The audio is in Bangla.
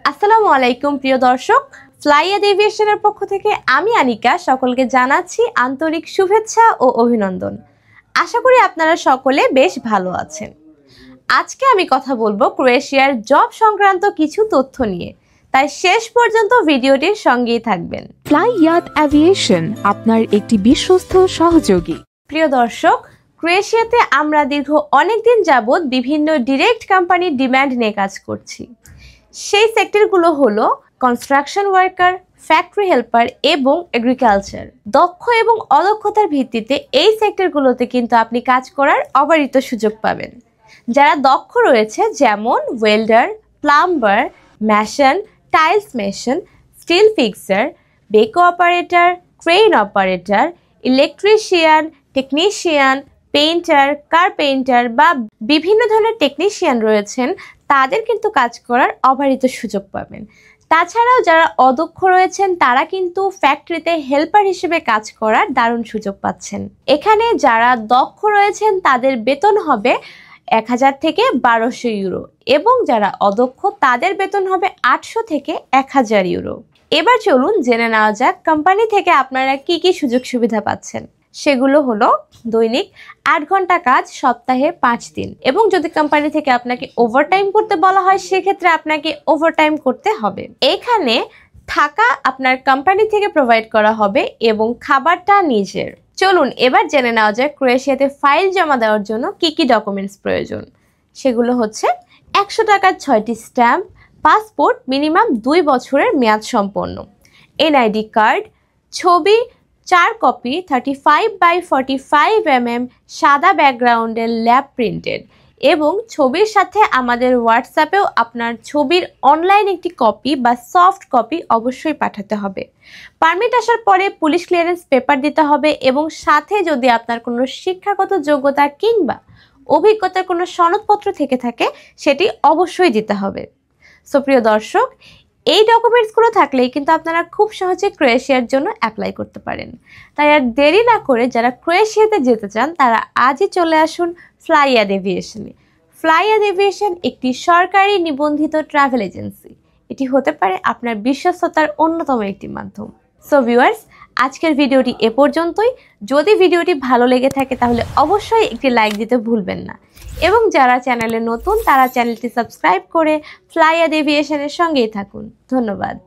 আসসালামু আলাইকুম প্রিয় দর্শক, ফ্লাইয়াদ এভিয়েশনের পক্ষ থেকে আমি আনিকা সকলকে জানাচ্ছি আন্তরিক শুভেচ্ছা ও অভিনন্দন। আশা করি আপনারা সকলে বেশ ভালো আছেন। আজকে আমি কথা বলবো ক্রোয়েশিয়ার জব সংক্রান্ত কিছু তথ্য নিয়ে, তাই শেষ পর্যন্ত ভিডিওটির সঙ্গেই থাকবেন। ফ্লাইয়াদ এভিয়েশন আপনার একটি বিশ্বস্ত সহযোগী। প্রিয় দর্শক, ক্রোয়েশিয়াতে আমরা দীর্ঘ অনেকদিন যাবৎ বিভিন্ন ডিরেক্ট কোম্পানির ডিমান্ড নিয়ে কাজ করছি। সেই সেক্টরগুলো হলো কনস্ট্রাকশন ওয়ার্কার, ফ্যাক্টরি হেল্পার এবং এগ্রিকালচার। দক্ষ এবং অদক্ষতার ভিত্তিতে এই সেক্টরগুলোতে কিন্তু আপনি কাজ করার অবারিত সুযোগ পাবেন। যারা দক্ষ রয়েছে যেমন welder, plumber, mason, tiles mason, still fixer, Beko operator, crane operator, electrician, technician, painter, carpenter বা বিভিন্ন ধরনের টেকনিশিয়ান রয়েছেন, তাদের কিন্তু কাজ করার অবারিত সুযোগ পাবেন। তাছাড়াও যারা অদক্ষ রয়েছেন তারা কিন্তু ফ্যাক্টরিতে হেল্পার হিসেবে কাজ করার দারুণ সুযোগ পাচ্ছেন। এখানে যারা দক্ষ রয়েছেন তাদের বেতন হবে 1000 থেকে 1200 ইউরো এবং যারা অদক্ষ তাদের বেতন হবে 800 থেকে 1000 ইউরো। এবার চলুন জেনে নেওয়া যাক কোম্পানি থেকে আপনারা কি কি সুযোগ সুবিধা পাচ্ছেন। সেগুলো হলো দৈনিক 8 ঘন্টা কাজ, সপ্তাহে 5 দিন, এবং যদি কোম্পানি থেকে আপনাকে ওভারটাইম করতে বলা হয় সেক্ষেত্রে আপনাকে ওভারটাইম করতে হবে। এখানে থাকা আপনার কোম্পানি থেকে প্রোভাইড করা হবে এবং খাবারটা নিজের। চলুন এবার জেনে নেওয়া যায় ক্রোয়েশিয়াতে ফাইল জমা দেওয়ার জন্য কি কি ডকুমেন্টস প্রয়োজন। সেগুলো হচ্ছে 100 টাকার 6টি স্ট্যাম্প, পাসপোর্ট মিনিমাম 2 বছরের মেয়াদ সম্পন্ন, এনআইডি কার্ড, ছবি 4 কপি 35x45 mm সাদা ব্যাকগ্রাউন্ডের ল্যাব প্রিন্টেড, এবং ছবির সাথে আমাদের হোয়াটসঅ্যাপেও আপনার ছবির অনলাইন একটি কপি বা সফট কপি অবশ্যই পাঠাতে হবে। পারমিট আসার পরে পুলিশ ক্লিয়ারেন্স পেপার দিতে হবে এবং সাথে যদি আপনার কোনো শিক্ষাগত যোগ্যতা কিংবা অভিজ্ঞতার কোনো সনদপত্র থেকে থাকে সেটি অবশ্যই দিতে হবে। সো প্রিয় দর্শক, এই ডকুমেন্টসগুলো থাকলেই কিন্তু আপনারা খুব সহজে ক্রোয়েশিয়ার জন্য অ্যাপ্লাই করতে পারেন। তাই আর দেরি না করে যারা ক্রোয়েশিয়াতে যেতে চান তারা আজই চলে আসুন ফ্লাইয়াদ এভিয়েশনে। ফ্লাইয়াদ এভিয়েশন একটি সরকারি নিবন্ধিত ট্রাভেল এজেন্সি। এটি হতে পারে আপনার বিশ্বস্ততার অন্যতম একটি মাধ্যম। সো ভিউয়ার্স, আজকের ভিডিওটি এ পর্যন্তই। যদি ভিডিওটি ভালো লেগে থাকে তাহলে অবশ্যই একটি লাইক দিতে ভুলবেন না, এবং যারা চ্যানেলে নতুন তারা চ্যানেলটি সাবস্ক্রাইব করে ফ্লাইয়াদ এভিয়েশনের সঙ্গেই থাকুন। ধন্যবাদ।